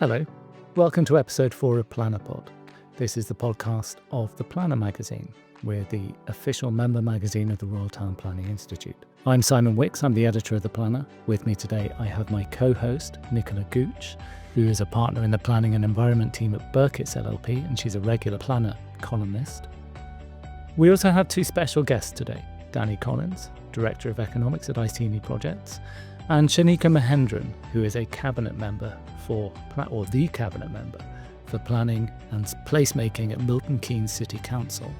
Hello, welcome to episode 4 of PlannerPod. This is the podcast of the Planner magazine. We're the official member magazine of the Royal Town Planning Institute. I'm Simon Wicks, I'm the editor of the Planner. With me today I have my co-host, Nicola Gooch, who is a partner in the Planning and Environment team at Burkitt's LLP, and she's a regular Planner columnist. We also have two special guests today, Danny Collins, Director of Economics at Iceni Projects, and Shanika Mahendran, who is a cabinet member the cabinet member for planning and placemaking at Milton Keynes City Council.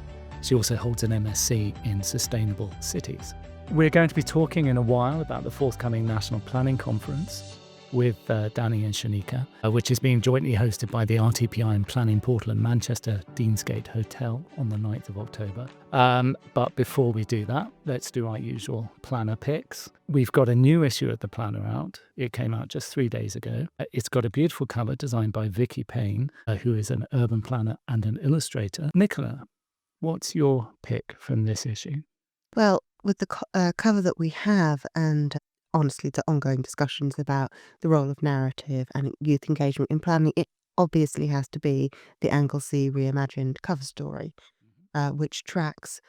She also holds an MSc in Sustainable Cities. We're going to be talking in a while about the forthcoming National Planning Conference with Danny and Shanika, which is being jointly hosted by the RTPI and Planning Portal in Manchester Deansgate Hotel on the 9th of October. But before we do that, let's do our usual planner picks. We've got a new issue of the Planner out. It came out just 3 days ago. It's got a beautiful cover designed by Vicky Payne, who is an urban planner and an illustrator. Nicola, what's your pick from this issue? Well, with the cover that we have, and honestly, the ongoing discussions about the role of narrative and youth engagement in planning, it obviously has to be the Anglesey reimagined cover story, which tracks,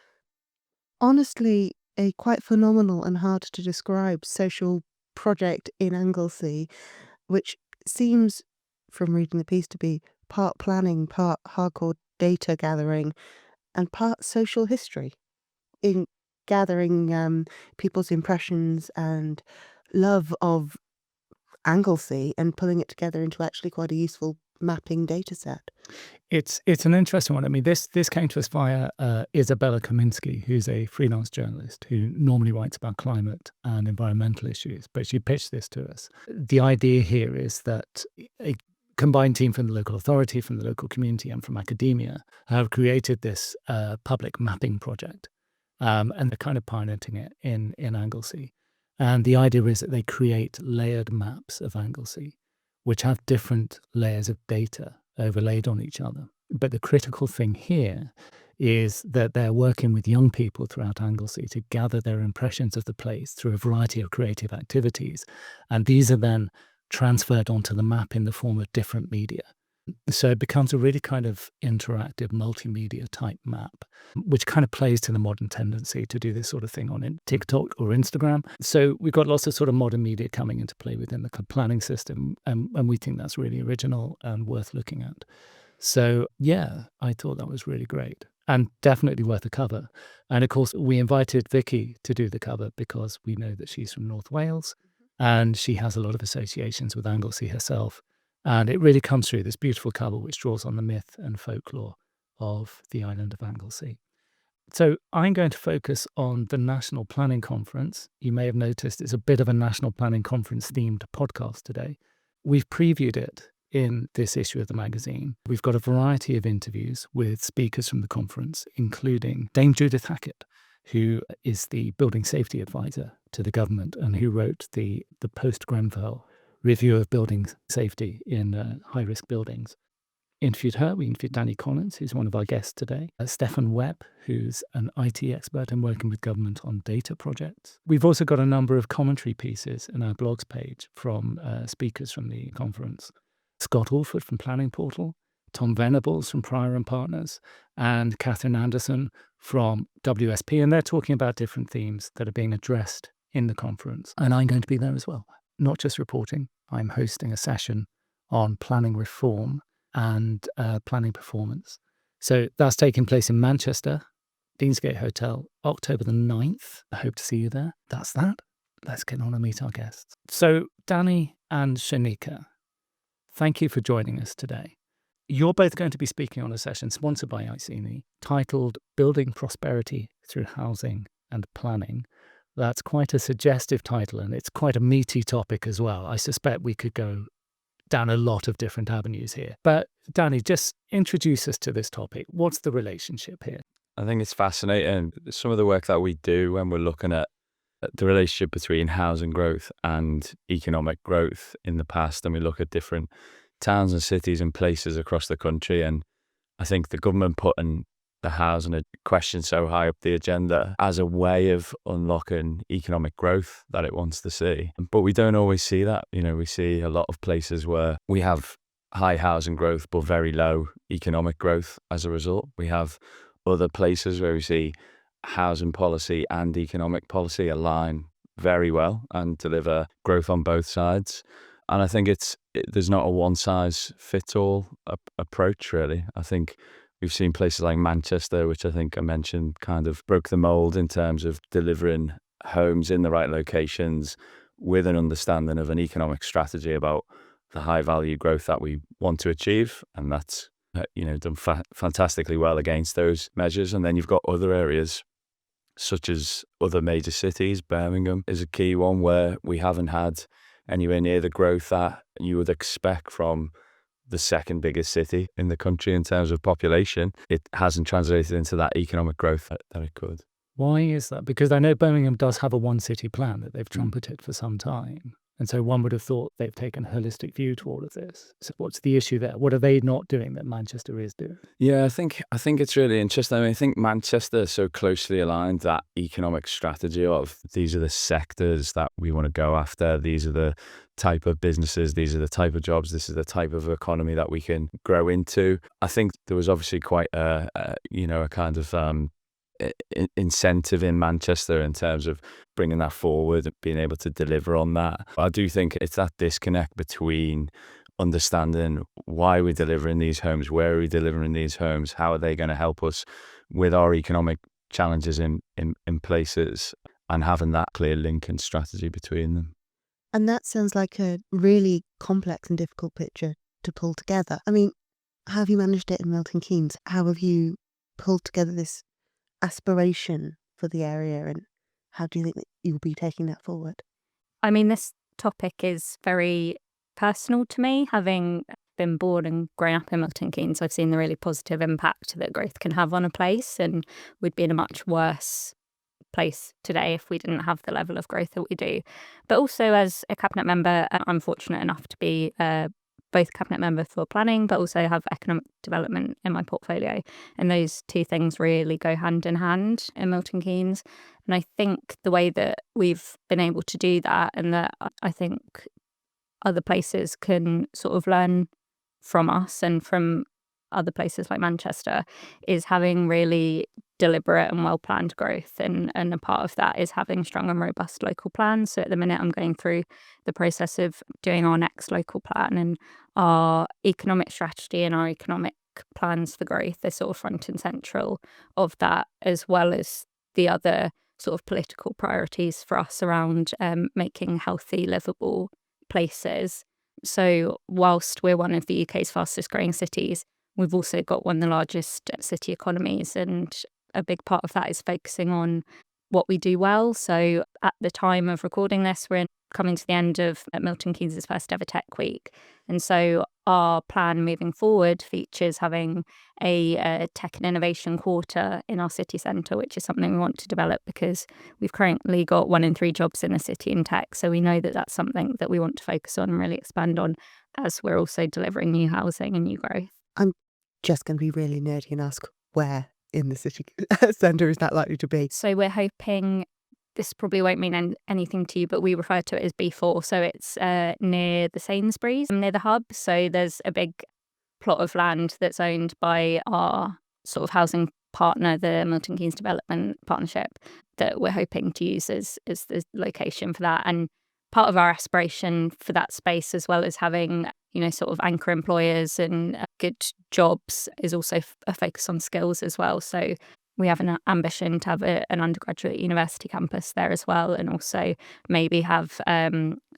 honestly, a quite phenomenal and hard to describe social project in Anglesey, which seems, from reading the piece, to be part planning, part hardcore data gathering, and part social history in gathering people's impressions and love of Anglesey and pulling it together into actually quite a useful mapping data set. It's an interesting one. I mean, this came to us via Isabella Kaminsky, who's a freelance journalist who normally writes about climate and environmental issues, but she pitched this to us. The idea here is that a combined team from the local authority, from the local community, and from academia have created this public mapping project. And they're kind of piloting it in Anglesey. And the idea is that they create layered maps of Anglesey, which have different layers of data overlaid on each other. But the critical thing here is that they're working with young people throughout Anglesey to gather their impressions of the place through a variety of creative activities. And these are then transferred onto the map in the form of different media. So it becomes a really kind of interactive multimedia type map, which kind of plays to the modern tendency to do this sort of thing on TikTok or Instagram. So we've got lots of sort of modern media coming into play within the planning system, and we think that's really original and worth looking at. So yeah, I thought that was really great and definitely worth a cover. And of course, we invited Vicky to do the cover because we know that she's from North Wales and she has a lot of associations with Anglesey herself. And it really comes through this beautiful cover, which draws on the myth and folklore of the island of Anglesey. So I'm going to focus on the National Planning Conference. You may have noticed it's a bit of a National Planning Conference themed podcast today. We've previewed it in this issue of the magazine. We've got a variety of interviews with speakers from the conference, including Dame Judith Hackett, who is the building safety advisor to the government and who wrote the post-Grenfell review of building safety in high-risk buildings. We interviewed Danny Collins, who's one of our guests today, Stefan Webb, who's an IT expert and working with government on data projects. We've also got a number of commentary pieces in our blogs page from speakers from the conference. Scott Alford from Planning Portal, Tom Venables from Pryor and Partners, and Catherine Anderson from WSP, and they're talking about different themes that are being addressed in the conference. And I'm going to be there as well. Not just reporting, I'm hosting a session on planning reform and planning performance. So that's taking place in Manchester, Deansgate Hotel, October the 9th. I hope to see you there. That's that. Let's get on and meet our guests. So Danny and Shanika, thank you for joining us today. You're both going to be speaking on a session sponsored by Iceni titled Building Prosperity Through Housing and Planning. That's quite a suggestive title, and it's quite a meaty topic as well. I suspect we could go down a lot of different avenues here. But Danny, just introduce us to this topic. What's the relationship here? I think it's fascinating. Some of the work that we do when we're looking at the relationship between housing growth and economic growth in the past, and we look at different towns and cities and places across the country. And I think the government putting the housing question so high up the agenda as a way of unlocking economic growth that it wants to see. But we don't always see that. You know, we see a lot of places where we have high housing growth but very low economic growth as a result. We have other places where we see housing policy and economic policy align very well and deliver growth on both sides. And I think there's not a one-size-fits-all approach, really. I think we've seen places like Manchester, which I think I mentioned, kind of broke the mold in terms of delivering homes in the right locations with an understanding of an economic strategy about the high-value growth that we want to achieve. And that's done fantastically well against those measures. And then you've got other areas, such as other major cities. Birmingham is a key one where we haven't had anywhere near the growth that you would expect from the second biggest city in the country in terms of population. It hasn't translated into that economic growth that it could. Why is that? Because I know Birmingham does have a one city plan that they've trumpeted for some time. And so one would have thought they've taken a holistic view to all of this. So what's the issue there? What are they not doing that Manchester is doing? Yeah, I think it's really interesting. I mean, I think Manchester is so closely aligned, that economic strategy of these are the sectors that we want to go after. These are the type of businesses. These are the type of jobs. This is the type of economy that we can grow into. I think there was obviously quite a kind of incentive in Manchester in terms of bringing that forward and being able to deliver on that. I do think it's that disconnect between understanding why we're delivering these homes, where are we delivering these homes, how are they going to help us with our economic challenges in places, and having that clear link and strategy between them. And that sounds like a really complex and difficult picture to pull together. I mean, how have you managed it in Milton Keynes? How have you pulled together this aspiration for the area, and how do you think that you'll be taking that forward? I mean, this topic is very personal to me. Having been born and grown up in Milton Keynes, I've seen the really positive impact that growth can have on a place, and we'd be in a much worse place today if we didn't have the level of growth that we do. But also, as a cabinet member, I'm fortunate enough to be both cabinet member for planning, but also have economic development in my portfolio. And those two things really go hand in hand in Milton Keynes. And I think the way that we've been able to do that, and that I think other places can sort of learn from us and from other places like Manchester, is having really deliberate and well-planned growth. And a part of that is having strong and robust local plans. So at the minute I'm going through the process of doing our next local plan, and our economic strategy and our economic plans for growth are sort of front and central of that, as well as the other sort of political priorities for us around making healthy, livable places. So whilst we're one of the UK's fastest growing cities, we've also got one of the largest city economies, and a big part of that is focusing on what we do well. So at the time of recording this, we're coming to the end of Milton Keynes' first ever Tech Week. And so our plan moving forward features having a tech and innovation quarter in our city centre, which is something we want to develop because we've currently got 1 in 3 jobs in the city in tech. So we know that that's something that we want to focus on and really expand on, as we're also delivering new housing and new growth. I'm just going to be really nerdy and ask, where in the city centre is that likely to be? So we're hoping, this probably won't mean anything to you, but we refer to it as B4. So it's near the Sainsbury's, near the hub. So there's a big plot of land that's owned by our sort of housing partner, the Milton Keynes Development Partnership, that we're hoping to use as the location for that. And part of our aspiration for that space, as well as having, sort of anchor employers and good jobs, is also a focus on skills as well. So we have an ambition to have an undergraduate university campus there as well, and also maybe have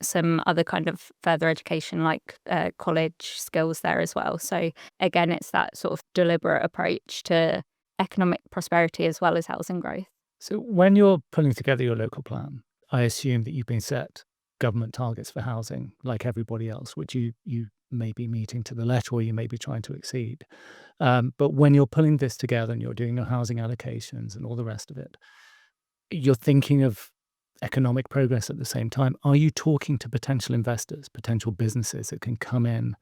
some other kind of further education like college skills there as well. So again, it's that sort of deliberate approach to economic prosperity as well as housing growth. So when you're pulling together your local plan, I assume that you've been set government targets for housing like everybody else, which you may be meeting to the letter or you may be trying to exceed. But when you're pulling this together and you're doing your housing allocations and all the rest of it, you're thinking of economic progress at the same time. Are you talking to potential investors, potential businesses that can come in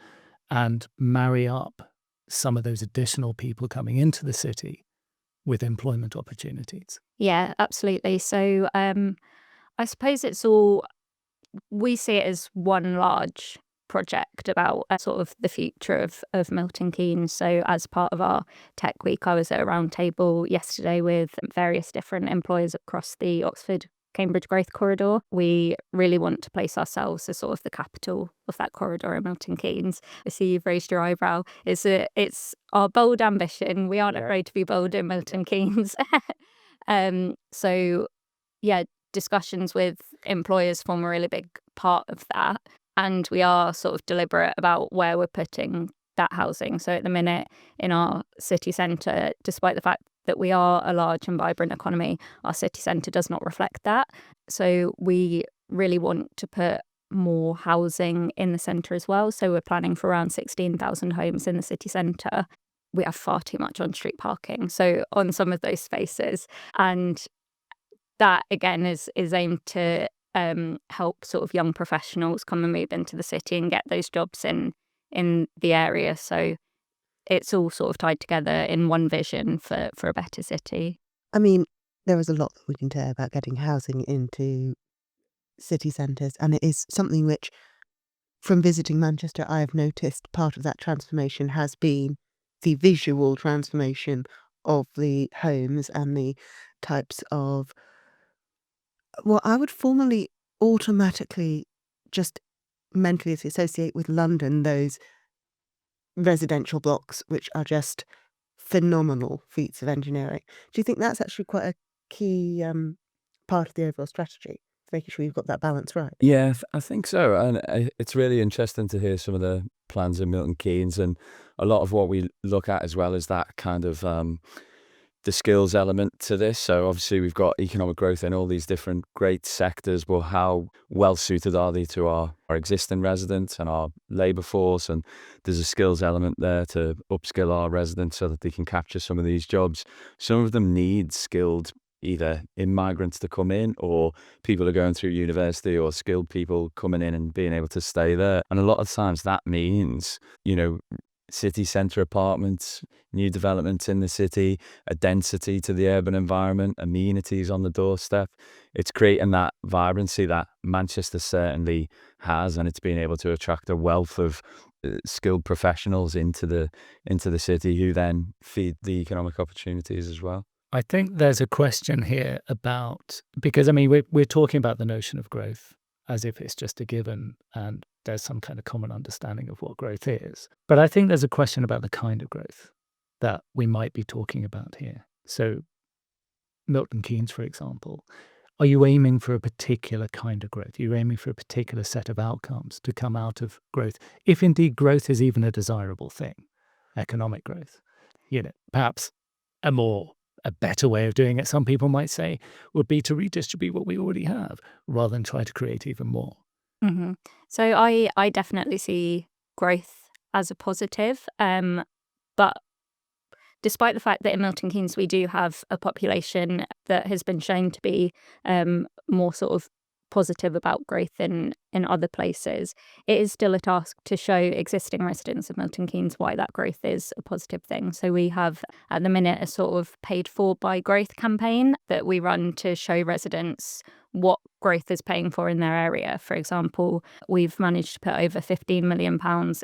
and marry up some of those additional people coming into the city with employment opportunities? Yeah, absolutely. So I suppose we see it as one large project about sort of the future of Milton Keynes. So as part of our tech week, I was at a round table yesterday with various different employers across the Oxford Cambridge Growth Corridor. We really want to place ourselves as sort of the capital of that corridor in Milton Keynes. I see you've raised your eyebrow. It's our bold ambition. We aren't afraid to be bold in Milton Keynes. So yeah, discussions with employers form a really big part of that. And we are sort of deliberate about where we're putting that housing. So at the minute in our city centre, despite the fact that we are a large and vibrant economy, our city centre does not reflect that. So we really want to put more housing in the centre as well. So we're planning for around 16,000 homes in the city centre. We have far too much on-street parking, so on some of those spaces. And that, again, is aimed to help sort of young professionals come and move into the city and get those jobs in the area. So it's all sort of tied together in one vision for a better city. I mean, there is a lot that we can say about getting housing into city centres, and it is something which, from visiting Manchester, I have noticed part of that transformation has been the visual transformation of the homes and the types of what I would formerly automatically just mentally associate with London, those residential blocks which are just phenomenal feats of engineering. Do you think that's actually quite a key part of the overall strategy, making sure you've got that balance right? Yeah, I think so. And it's really interesting to hear some of the plans in Milton Keynes, and a lot of what we look at as well is that kind of the skills element to this. So obviously we've got economic growth in all these different great sectors, but how well suited are they to our existing residents and our labour force? And there's a skills element there to upskill our residents so that they can capture some of these jobs. Some of them need skilled either immigrants to come in, or people are going through university, or skilled people coming in and being able to stay there. And a lot of times that means, city centre apartments, new developments in the city, a density to the urban environment, amenities on the doorstep. It's creating that vibrancy that Manchester certainly has, and it's being able to attract a wealth of skilled professionals into the city who then feed the economic opportunities as well. I think there's a question here about, because I mean, we're talking about the notion of growth as if it's just a given and there's some kind of common understanding of what growth is. But I think there's a question about the kind of growth that we might be talking about here. So Milton Keynes, for example, are you aiming for a particular kind of growth? Are you aiming for a particular set of outcomes to come out of growth? If indeed growth is even a desirable thing, economic growth, perhaps a better way of doing it, some people might say, would be to redistribute what we already have rather than try to create even more. Mm-hmm. So I definitely see growth as a positive, but despite the fact that in Milton Keynes we do have a population that has been shown to be more sort of positive about growth in other places, it is still a task to show existing residents of Milton Keynes why that growth is a positive thing. So we have at the minute a sort of paid for by growth campaign that we run to show residents what growth is paying for in their area. For example, we've managed to put over £15 million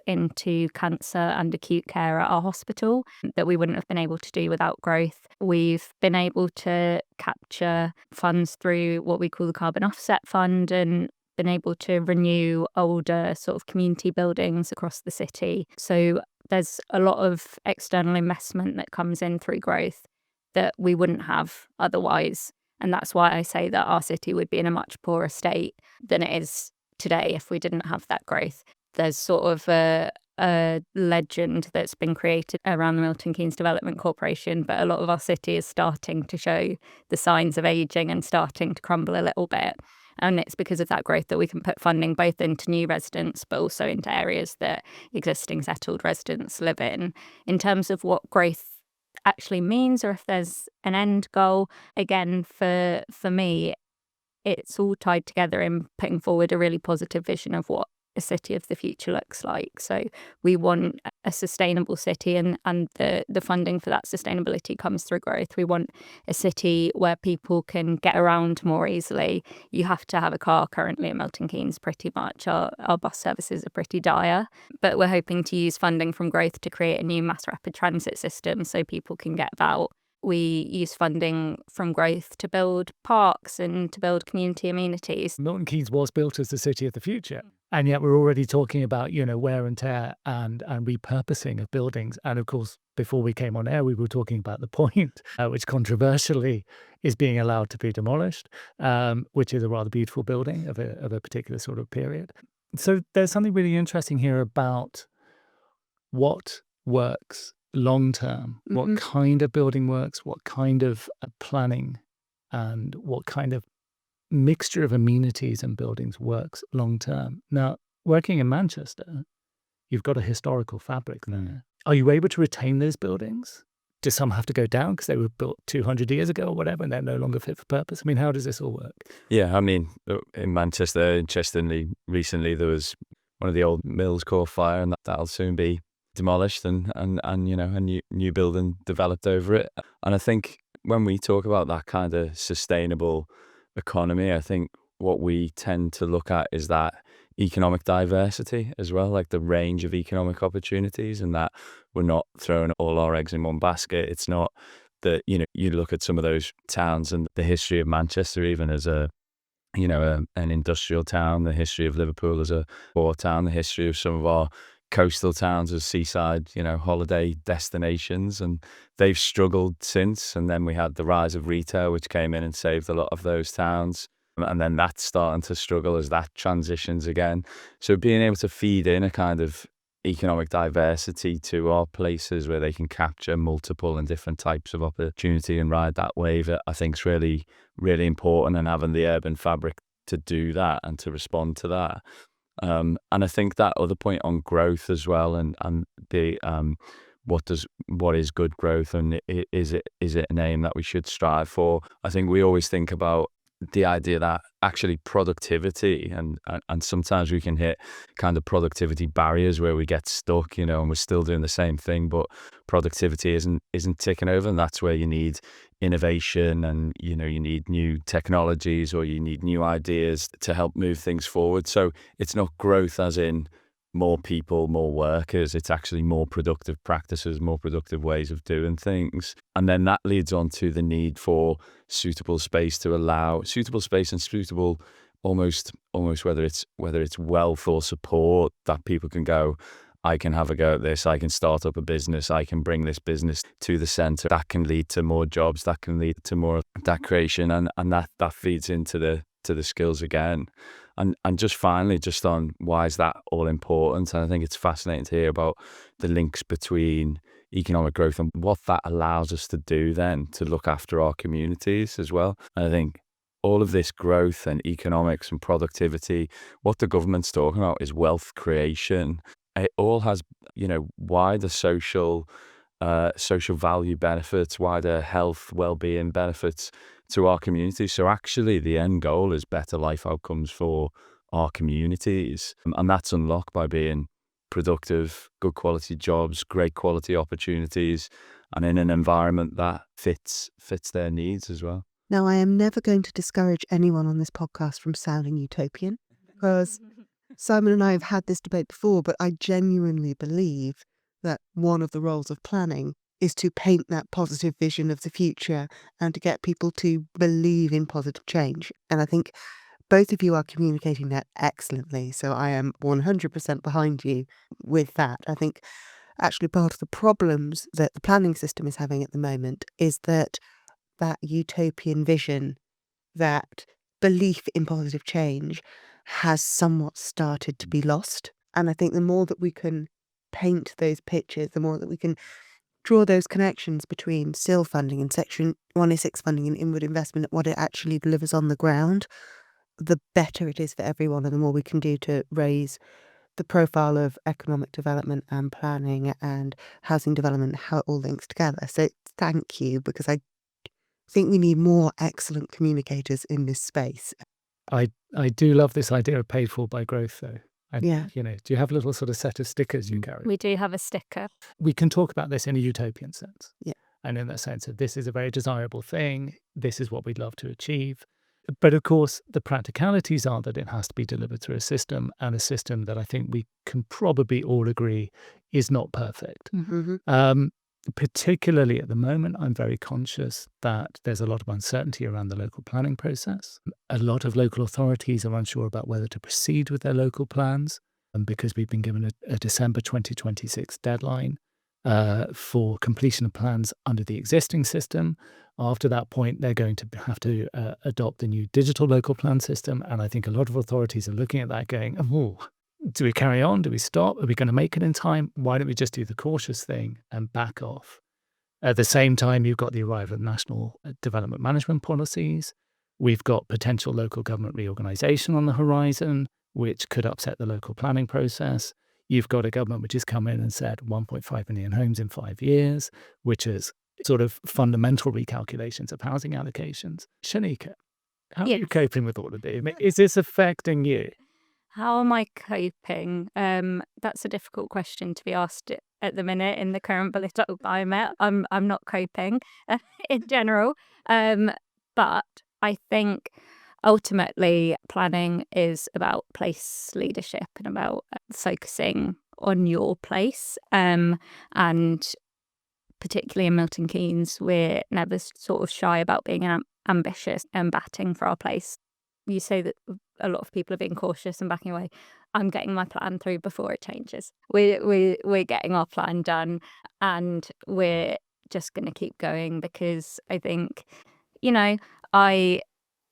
into cancer and acute care at our hospital that we wouldn't have been able to do without growth. We've been able to capture funds through what we call the Carbon Offset Fund and been able to renew older sort of community buildings across the city. So there's a lot of external investment that comes in through growth that we wouldn't have otherwise. And that's why I say that our city would be in a much poorer state than it is today if we didn't have that growth. There's sort of a legend that's been created around the Milton Keynes Development Corporation, but a lot of our city is starting to show the signs of ageing and starting to crumble a little bit. And it's because of that growth that we can put funding both into new residents, but also into areas that existing settled residents live in. In terms of what growth actually means, or if there's an end goal, again, for me, it's all tied together in putting forward a really positive vision of what a city of the future looks like. So we want a sustainable city, and the funding for that sustainability comes through growth. We want a city where people can get around more easily. You have to have a car currently in Milton Keynes pretty much. Our bus services are pretty dire, but we're hoping to use funding from growth to create a new mass rapid transit system so people can get about. We use funding from growth to build parks and to build community amenities. Milton Keynes was built as the city of the future, and yet we're already talking about, wear and tear and repurposing of buildings. And of course, before we came on air, we were talking about the Point, which controversially is being allowed to be demolished, which is a rather beautiful building of a particular sort of period. So there's something really interesting here about what works long term, what kind of building works, what kind of planning, and what kind of mixture of amenities and buildings works long term. Now, working in Manchester, you've got a historical fabric there. Are you able to retain those buildings? Do some have to go down because they were built 200 years ago or whatever, and they're no longer fit for purpose? I mean, how does this all work? Yeah, I mean, in Manchester, interestingly, recently there was one of the old mills caught fire, and that'll soon be demolished, and a new building developed over it. And I think when we talk about that kind of sustainable economy, I think what we tend to look at is that economic diversity as well, like the range of economic opportunities, and that we're not throwing all our eggs in one basket. It's not that, you look at some of those towns and the history of Manchester, even as an industrial town, the history of Liverpool as a port town, the history of some of our coastal towns as seaside, holiday destinations, and they've struggled since. And then we had the rise of retail, which came in and saved a lot of those towns. And then that's starting to struggle as that transitions again. So being able to feed in a kind of economic diversity to our places where they can capture multiple and different types of opportunity and ride that wave, I think is really, really important, and having the urban fabric to do that and to respond to that. And I think that other point on growth as well, and the what is good growth, and is it an aim that we should strive for? I think we always think about the idea that actually productivity, and sometimes we can hit kind of productivity barriers where we get stuck, and we're still doing the same thing, but productivity isn't ticking over, and that's where you need innovation, and you need new technologies, or you need new ideas to help move things forward. So it's not growth as in more people, more workers. It's actually more productive practices, more productive ways of doing things. And then that leads on to the need for suitable space and suitable almost whether it's wealth or support, that people can go, I can have a go at this, I can start up a business, I can bring this business to the centre. That can lead to more jobs, that can lead to more of that creation, and that feeds into the skills again. And just finally, just on why is that all important? And I think it's fascinating to hear about the links between economic growth and what that allows us to do then to look after our communities as well. And I think all of this growth and economics and productivity, what the government's talking about is wealth creation. It all has, wider social value benefits, wider health, well-being benefits to our communities. So actually the end goal is better life outcomes for our communities. And that's unlocked by being productive, good quality jobs, great quality opportunities, and in an environment that fits their needs as well. Now, I am never going to discourage anyone on this podcast from sounding utopian, because Simon and I have had this debate before, but I genuinely believe that one of the roles of planning is to paint that positive vision of the future and to get people to believe in positive change. And I think both of you are communicating that excellently. So I am 100% behind you with that. I think actually part of the problems that the planning system is having at the moment is that utopian vision, that belief in positive change has somewhat started to be lost. And I think the more that we can paint those pictures, the more that we can draw those connections between SIL funding and Section 106 funding and inward investment, what it actually delivers on the ground, the better it is for everyone, and the more we can do to raise the profile of economic development and planning and housing development, how it all links together. So thank you, because I think we need more excellent communicators in this space. I do love this idea of paid for by growth, though. And, Yeah. do you have a little sort of set of stickers you carry? We do have a sticker. We can talk about this in a utopian sense. Yeah. And in that sense that this is a very desirable thing. This is what we'd love to achieve. But of course, the practicalities are that it has to be delivered through a system, and a system that I think we can probably all agree is not perfect. Particularly at the moment, I'm very conscious that there's a lot of uncertainty around the local planning process. A lot of local authorities are unsure about whether to proceed with their local plans, and because we've been given a December 2026 deadline for completion of plans under the existing system. After that point, they're going to have to adopt the new digital local plan system. And I think a lot of authorities are looking at that going, oh, do we carry on? Do we stop? Are we going to make it in time? Why don't we just do the cautious thing and back off? At the same time, you've got the arrival of national development management policies. We've got potential local government reorganisation on the horizon, which could upset the local planning process. You've got a government which has come in and said 1.5 million homes in 5 years, which is sort of fundamental recalculations of housing allocations. Shanika, how are you coping with all of this? I mean, is this affecting you? How am I coping? That's a difficult question to be asked at the minute in the current political climate. I'm not coping in general. But I think ultimately planning is about place leadership and about focusing on your place. And particularly in Milton Keynes, we're never sort of shy about being ambitious and batting for our place. You say that a lot of people are being cautious and backing away. I'm getting my plan through before it changes. We're getting our plan done, and we're just going to keep going, because I think, I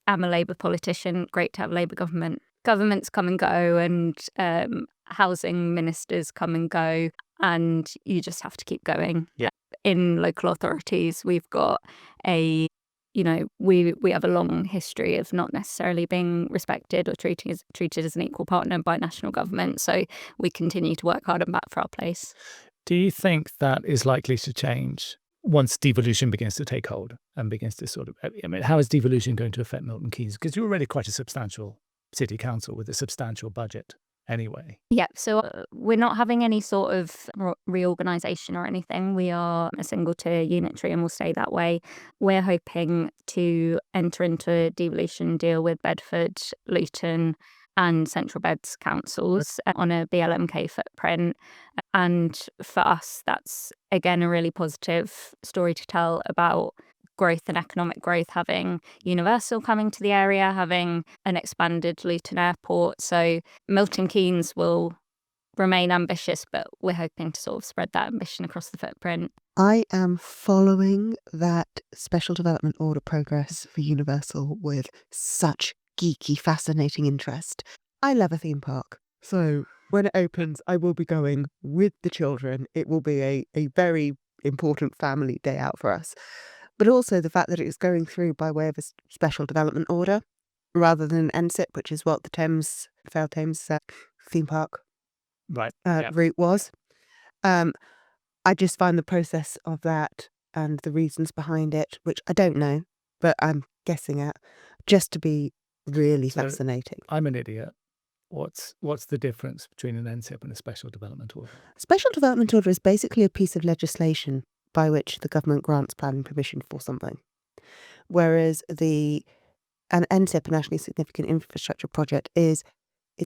am a Labour politician. Great to have a Labour government. Governments come and go, and housing ministers come and go, and you just have to keep going. Yeah. In local authorities, we've got we have a long history of not necessarily being respected or treated as an equal partner by national government. So we continue to work hard and bat for our place. Do you think that is likely to change once devolution begins to take hold and begins to sort of, how is devolution going to affect Milton Keynes? Because you're already quite a substantial city council with a substantial budget anyway. Yeah, so we're not having any sort of reorganisation or anything. We are a single tier unitary and will stay that way. We're hoping to enter into a devolution deal with Bedford, Luton and Central Beds councils on a BLMK footprint. And for us, that's, again, a really positive story to tell about growth and economic growth, having Universal coming to the area, having an expanded Luton airport. So Milton Keynes will remain ambitious, but we're hoping to sort of spread that ambition across the footprint. I am following that special development order progress for Universal with such geeky, fascinating interest. I love a theme park. So when it opens, I will be going with the children. It will be a very important family day out for us. But also the fact that it is going through by way of a special development order rather than an NSIP, which is what the Failed Thames theme park route was. I just find the process of that and the reasons behind it, which I don't know, but I'm guessing at, just to be really fascinating. I'm an idiot. What's the difference between an NSIP and a special development order? A special development order is basically a piece of legislation by which the government grants planning permission for something. Whereas an NSIP, a nationally significant infrastructure project, it's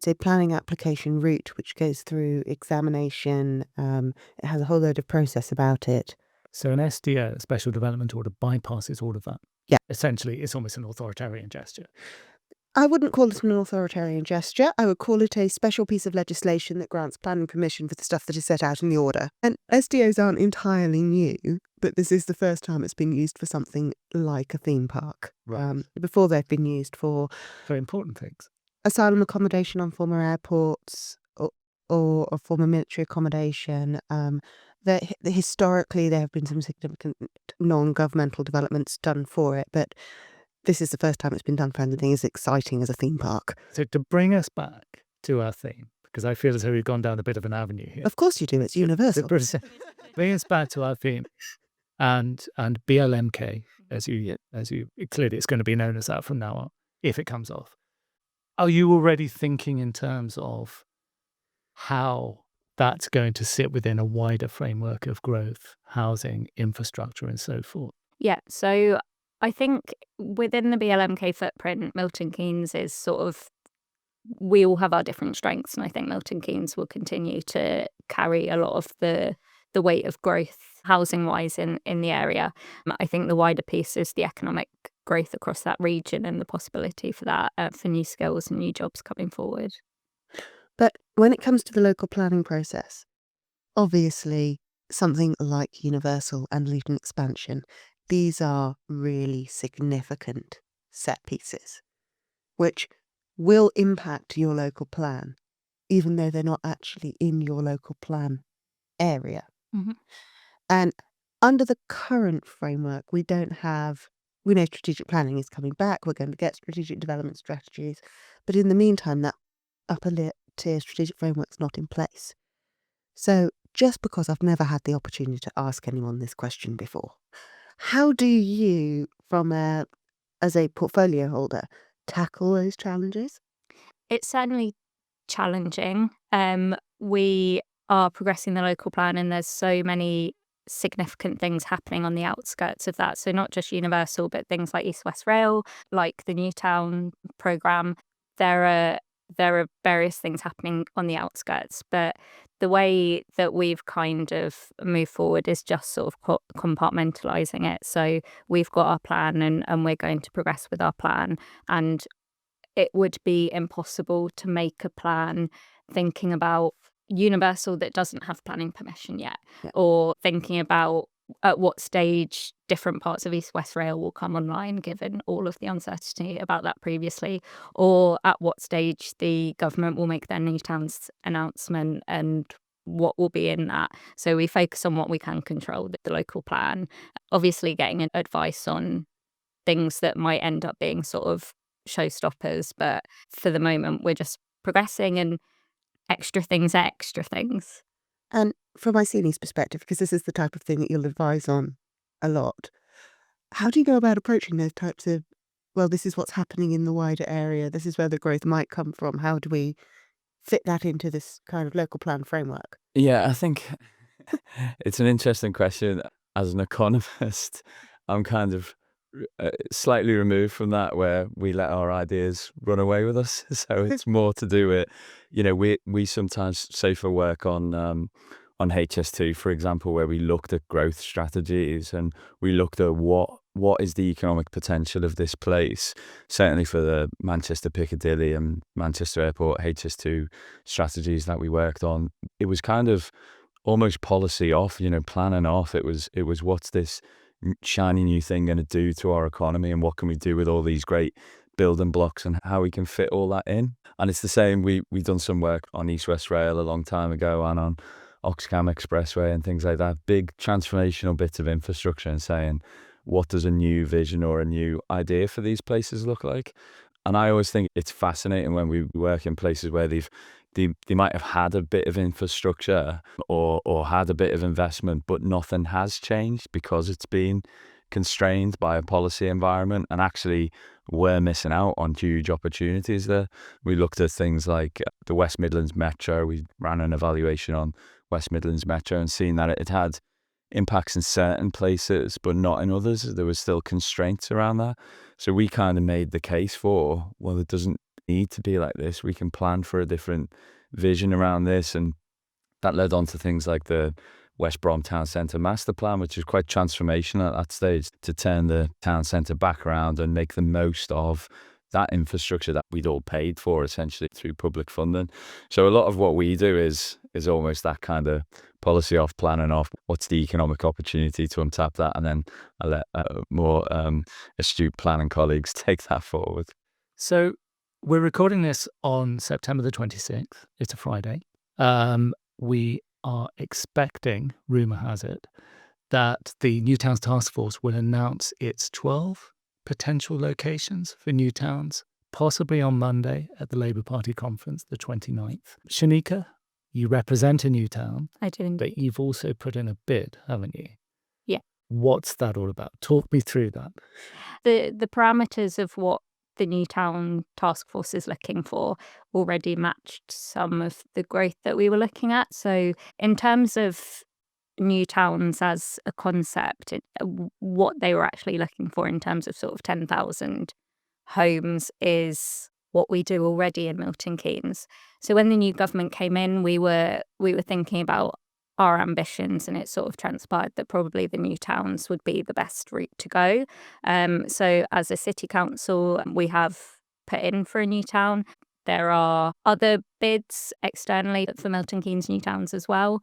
a planning application route which goes through examination. It has a whole load of process about it. So an SDO, a special development order, bypasses all of that. Yeah. Essentially, it's almost an authoritarian gesture. I wouldn't call it an authoritarian gesture. I would call it a special piece of legislation that grants planning permission for the stuff that is set out in the order. And SDOs aren't entirely new, but this is the first time it's been used for something like a theme park. Right. Before they've been used for very important things. Asylum accommodation on former airports or former military accommodation. Historically, there have been some significant non-governmental developments done for it, but this is the first time it's been done for anything as exciting as a theme park. So to bring us back to our theme, because I feel as though we've gone down a bit of an avenue here. Of course you do, it's Universal. Bring us back to our theme. And BLMK, as you clearly it's going to be known as that from now on, if it comes off. Are you already thinking in terms of how that's going to sit within a wider framework of growth, housing, infrastructure, and so forth. Yeah, so I think within the BLMK footprint, Milton Keynes is sort of, we all have our different strengths, and I think Milton Keynes will continue to carry a lot of the weight of growth housing-wise in the area. I think the wider piece is the economic growth across that region and the possibility for that, for new skills and new jobs coming forward. But when it comes to the local planning process, obviously something like universal and Luton expansion, these are really significant set pieces, which will impact your local plan, even though they're not actually in your local plan area. Mhm. And under the current framework, we know strategic planning is coming back. We're going to get strategic development strategies. But in the meantime, that upper tier strategic framework's not in place. So just because I've never had the opportunity to ask anyone this question before, how do you, as a portfolio holder, tackle those challenges? It's certainly challenging. We are progressing the local plan, and there's so many significant things happening on the outskirts of that. So not just universal, but things like East West Rail, like the Newtown programme. There are various things happening on the outskirts, but the way that we've kind of moved forward is just sort of compartmentalising it. So we've got our plan, and we're going to progress with our plan. And it would be impossible to make a plan thinking about universal that doesn't have planning permission yet, or thinking about at what stage different parts of East West Rail will come online, given all of the uncertainty about that previously, or at what stage the government will make their Newtowns announcement and what will be in that. So we focus on what we can control, the local plan, obviously getting advice on things that might end up being sort of showstoppers, but for the moment we're just progressing, and extra things are extra things. And from Iceni's perspective, because this is the type of thing that you'll advise on a lot, how do you go about approaching those types of, well, this is what's happening in the wider area, this is where the growth might come from, how do we fit that into this kind of local plan framework? Yeah, I think it's an interesting question. As an economist, I'm kind of slightly removed from that, where we let our ideas run away with us. So it's more to do with, we sometimes say for work on HS2, for example, where we looked at growth strategies and we looked at what is the economic potential of this place. Certainly for the Manchester Piccadilly and Manchester Airport HS2 strategies that we worked on, it was kind of almost policy off, planning off. It was what's this shiny new thing going to do to our economy, and what can we do with all these great building blocks and how we can fit all that in. And it's the same, we've done some work on East West Rail a long time ago and on Oxcam Expressway and things like that, big transformational bits of infrastructure, and saying, what does a new vision or a new idea for these places look like? And I always think it's fascinating when we work in places where they might have had a bit of infrastructure or had a bit of investment, but nothing has changed because it's been constrained by a policy environment, and actually we're missing out on huge opportunities there. We looked at things like the West Midlands Metro. We ran an evaluation on West Midlands Metro and seen that it had impacts in certain places but not in others. There was still constraints around that. So we kind of made the case for, well, it doesn't need to be like this. We can plan for a different vision around this. And that led on to things like the West Brom Town Centre Master Plan, which was quite transformational at that stage, to turn the town centre back around and make the most of that infrastructure that we'd all paid for, essentially, through public funding. So a lot of what we do is almost that kind of policy off, planning off, what's the economic opportunity to untap that, and then I let more astute planning colleagues take that forward. So we're recording this on September the 26th. It's a Friday. We are expecting, rumour has it, that the New Towns Task Force will announce its 12 potential locations for new towns, possibly on Monday at the Labour Party conference, the 29th. Shanika, you represent a new town. I do indeed. But you've also put in a bid, haven't you? Yeah. What's that all about? Talk me through that. The parameters of what the Newtown task force is looking for already matched some of the growth that we were looking at. So in terms of new towns as a concept, what they were actually looking for in terms of sort of 10,000 homes is what we do already in Milton Keynes. So when the new government came in, we were thinking about our ambitions, and it sort of transpired that probably the new towns would be the best route to go. So as a city council, we have put in for a new town. There are other bids externally for Milton Keynes new towns as well.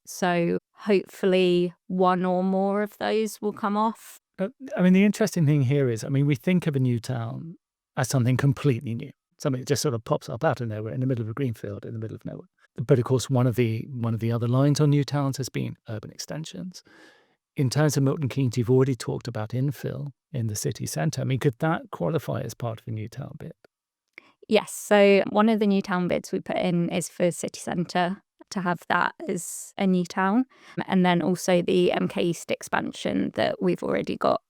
So hopefully one or more of those will come off. I mean, the interesting thing here is, I mean, we think of a new town as something completely new, something that just sort of pops up out of nowhere in the middle of a green field, in the middle of nowhere. But of course, one of the other lines on new towns has been urban extensions. In terms of Milton Keynes, you've already talked about infill in the city centre. I mean, could that qualify as part of a new town bid? Yes. So one of the new town bids we put in is for city centre, to have that as a new town. And then also the MK East expansion that we've already got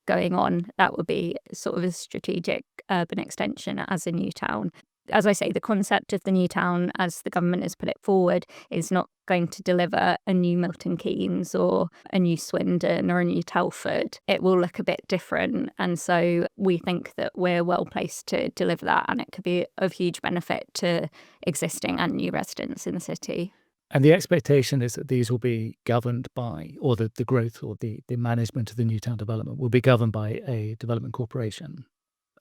going on, that would be sort of a strategic urban extension as a new town. As I say, the concept of the new town, as the government has put it forward, is not going to deliver a new Milton Keynes or a new Swindon or a new Telford. It will look a bit different. And so we think that we're well placed to deliver that, and it could be of huge benefit to existing and new residents in the city. And the expectation is that these will be governed by, or the growth or the management of the new town development will be governed by a development corporation,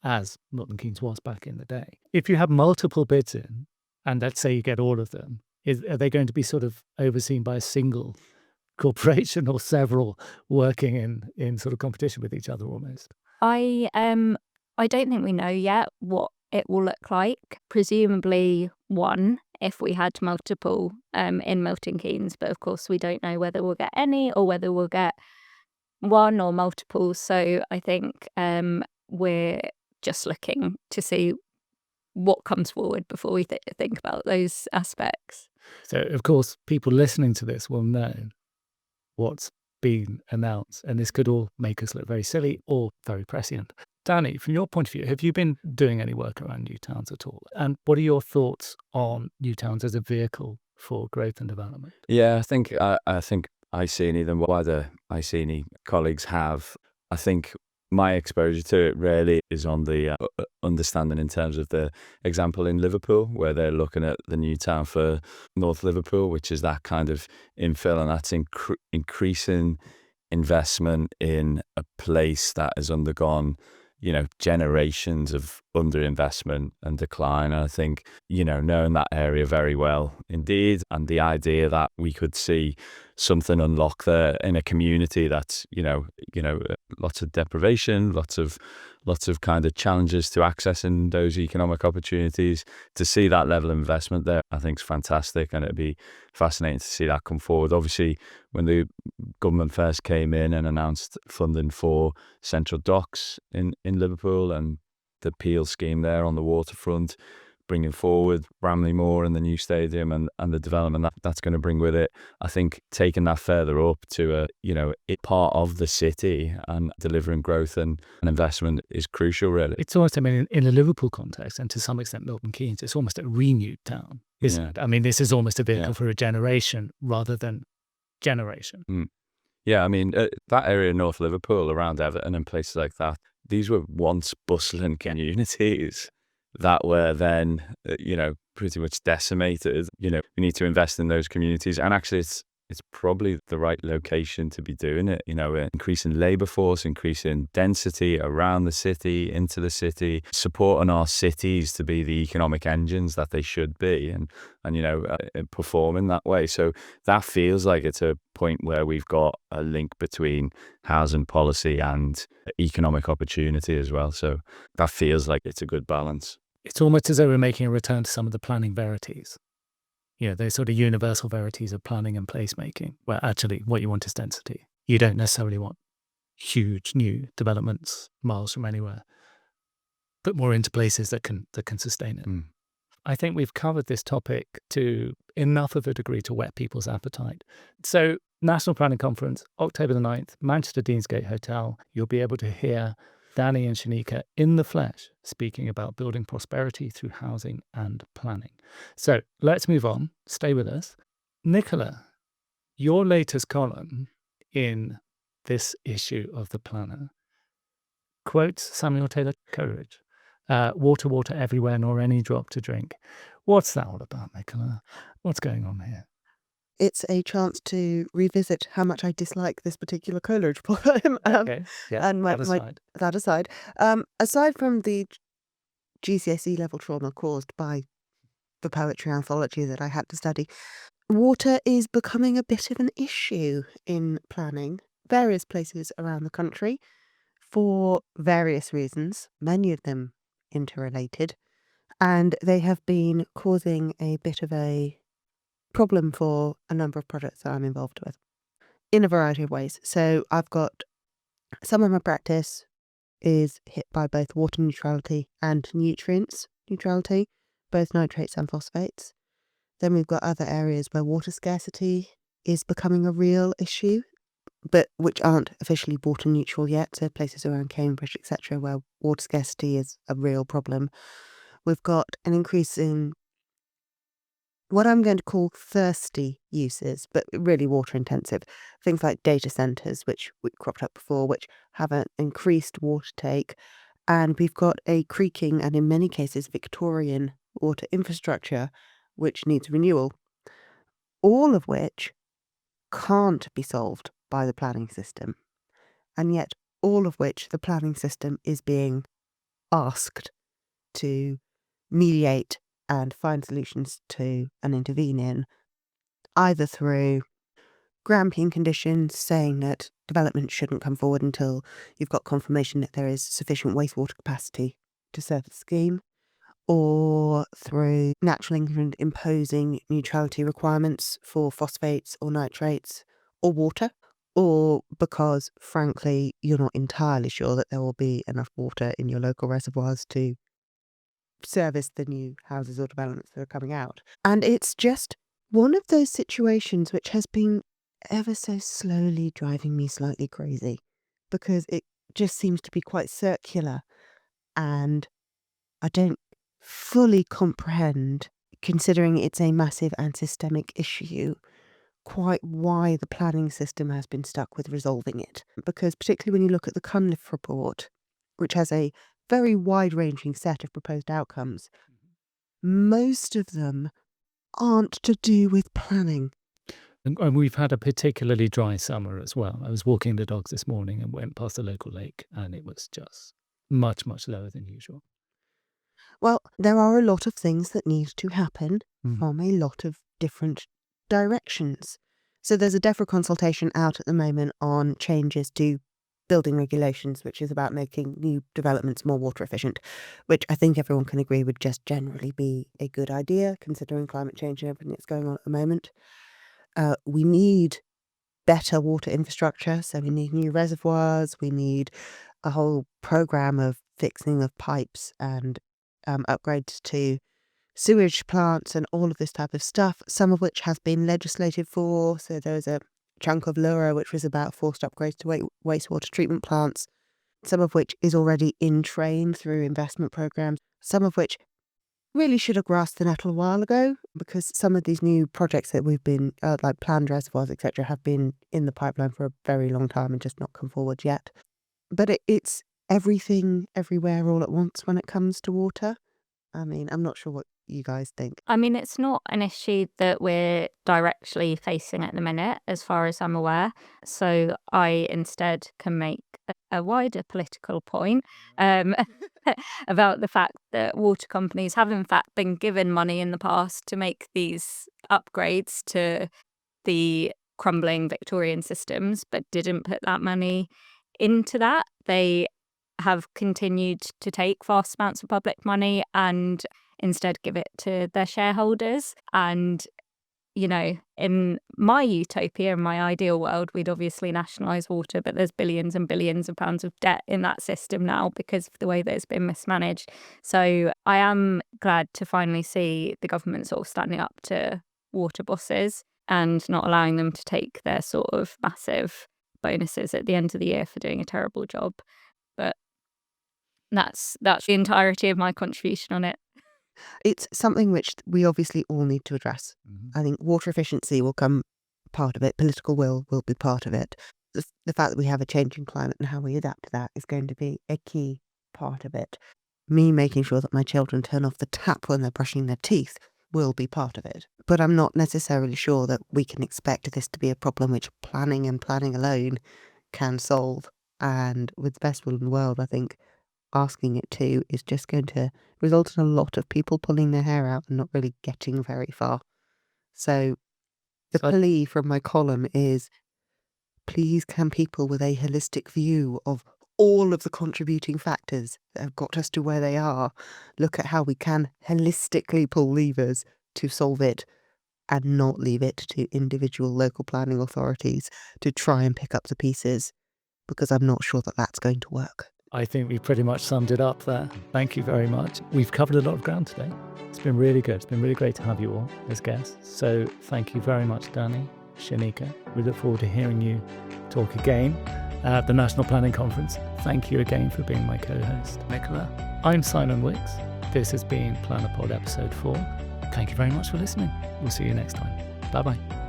as Milton Keynes was back in the day. If you have multiple bids in, and let's say you get all of them, are they going to be sort of overseen by a single corporation or several working in sort of competition with each other almost? I don't think we know yet what it will look like. Presumably one, if we had multiple in Milton Keynes, but of course we don't know whether we'll get any or whether we'll get one or multiple. So I think we're just looking to see what comes forward before we think about those aspects. So, of course, people listening to this will know what's been announced, and this could all make us look very silly or very prescient. Danny, from your point of view, have you been doing any work around new towns at all? And what are your thoughts on new towns as a vehicle for growth and development? Yeah, I think Iceni, the wider Iceni colleagues have. I think my exposure to it really is on the understanding in terms of the example in Liverpool, where they're looking at the new town for North Liverpool, which is that kind of infill, and that's increasing investment in a place that has undergone, generations of underinvestment and decline. And I think, knowing that area very well indeed, and the idea that we could see something unlock there in a community that's, lots of deprivation, lots of kind of challenges to accessing those economic opportunities. To see that level of investment there, I think is fantastic, and it'd be fascinating to see that come forward. Obviously, when the government first came in and announced funding for Central Docks in Liverpool and the Peel scheme there on the waterfront, bringing forward Bramley Moor and the new stadium and the development that's going to bring with it, I think taking that further up to a part of the city and delivering growth and investment is crucial, really. It's almost, I mean, in a Liverpool context, and to some extent Milton Keynes, it's almost a renewed town, isn't it? I mean, this is almost a vehicle for a generation rather than generation. Yeah, I mean, that area of North Liverpool around Everton and places like that, these were once bustling communities that were then, pretty much decimated. We need to invest in those communities. And actually, it's probably the right location to be doing it, increasing labour force, increasing density around the city, into the city, supporting our cities to be the economic engines that they should be and perform in that way. So that feels like it's a point where we've got a link between housing policy and economic opportunity as well. So that feels like it's a good balance. It's almost as though we're making a return to some of the planning verities. Those sort of universal verities of planning and placemaking, where actually what you want is density. You don't necessarily want huge new developments miles from anywhere, but more into places that can sustain it. I think we've covered this topic to enough of a degree to whet people's appetite. So, National Planning Conference, October the 9th, Manchester Deansgate Hotel. You'll be able to hear Danny and Shanika in the flesh, speaking about building prosperity through housing and planning. So let's move on. Stay with us. Nicola, your latest column in this issue of The Planner quotes Samuel Taylor Coleridge, water, water everywhere, nor any drop to drink. What's that all about, Nicola? What's going on here? It's a chance to revisit how much I dislike this particular Coleridge poem. Okay, yeah, and that aside. that aside, aside from the GCSE level trauma caused by the poetry anthology that I had to study, water is becoming a bit of an issue in planning various places around the country for various reasons, many of them interrelated, and they have been causing a bit of a problem for a number of projects that I'm involved with in a variety of ways. So I've got some of my practice is hit by both water neutrality and nutrients neutrality, both nitrates and phosphates. Then we've got other areas where water scarcity is becoming a real issue, but which aren't officially water neutral yet. So places around Cambridge, etc., where water scarcity is a real problem. We've got an increase in what I'm going to call thirsty uses, but really water intensive. Things like data centres, which cropped up before, which have an increased water take. And we've got a creaking and in many cases Victorian water infrastructure, which needs renewal. All of which can't be solved by the planning system. And yet all of which the planning system is being asked to mediate and find solutions to and intervene in, either through gramping conditions saying that development shouldn't come forward until you've got confirmation that there is sufficient wastewater capacity to serve the scheme, or through Natural England imposing neutrality requirements for phosphates or nitrates or water, or because, frankly, you're not entirely sure that there will be enough water in your local reservoirs to service the new houses or developments that are coming out. And it's just one of those situations which has been ever so slowly driving me slightly crazy, because it just seems to be quite circular, and I don't fully comprehend, considering it's a massive and systemic issue, quite why the planning system has been stuck with resolving it. Because particularly when you look at the Cunliffe report, which has a very wide-ranging set of proposed outcomes, most of them aren't to do with planning. And we've had a particularly dry summer as well. I was walking the dogs this morning and went past a local lake, and it was just much, much lower than usual. Well, there are a lot of things that need to happen from a lot of different directions. So there's a DEFRA consultation out at the moment on changes to building regulations, which is about making new developments more water efficient, which I think everyone can agree would just generally be a good idea, considering climate change and everything that's going on at the moment. We need better water infrastructure, so we need new reservoirs, we need a whole program of fixing of pipes and upgrades to sewage plants and all of this type of stuff, some of which has been legislated for. So there was a chunk of LURA which was about forced upgrades to wastewater treatment plants, some of which is already in train through investment programs, some of which really should have grasped the nettle a while ago, because some of these new projects that we've been, like planned reservoirs, etc., have been in the pipeline for a very long time and just not come forward yet. But it's everything, everywhere, all at once when it comes to water. I mean, I'm not sure what you guys think. I mean, it's not an issue that we're directly facing at the minute, as far as I'm aware. So I instead can make a wider political point about the fact that water companies have in fact been given money in the past to make these upgrades to the crumbling Victorian systems, but didn't put that money into that. They have continued to take vast amounts of public money and instead give it to their shareholders. And, you know, in my utopia, in my ideal world, we'd obviously nationalise water, but there's billions and billions of pounds of debt in that system now because of the way that it's been mismanaged. So I am glad to finally see the government sort of standing up to water bosses and not allowing them to take their sort of massive bonuses at the end of the year for doing a terrible job. But That's the entirety of my contribution on it. It's something which we obviously all need to address. I think water efficiency will come part of it. Political will be part of it. The fact that we have a changing climate and how we adapt to that is going to be a key part of it. Me making sure that my children turn off the tap when they're brushing their teeth will be part of it. But I'm not necessarily sure that we can expect this to be a problem which planning and planning alone can solve. And with the best will in the world, I think asking it to is just going to result in a lot of people pulling their hair out and not really getting very far. So the plea from my column is, please can people with a holistic view of all of the contributing factors that have got us to where they are look at how we can holistically pull levers to solve it and not leave it to individual local planning authorities to try and pick up the pieces, because I'm not sure that that's going to work. I think we pretty much summed it up there. Thank you very much. We've covered a lot of ground today. It's been really good. It's been really great to have you all as guests. So thank you very much, Danny, Shanika. We look forward to hearing you talk again at the National Planning Conference. Thank you again for being my co-host, Nicola. I'm Simon Wicks. This has been PlannerPod episode 4. Thank you very much for listening. We'll see you next time. Bye-bye.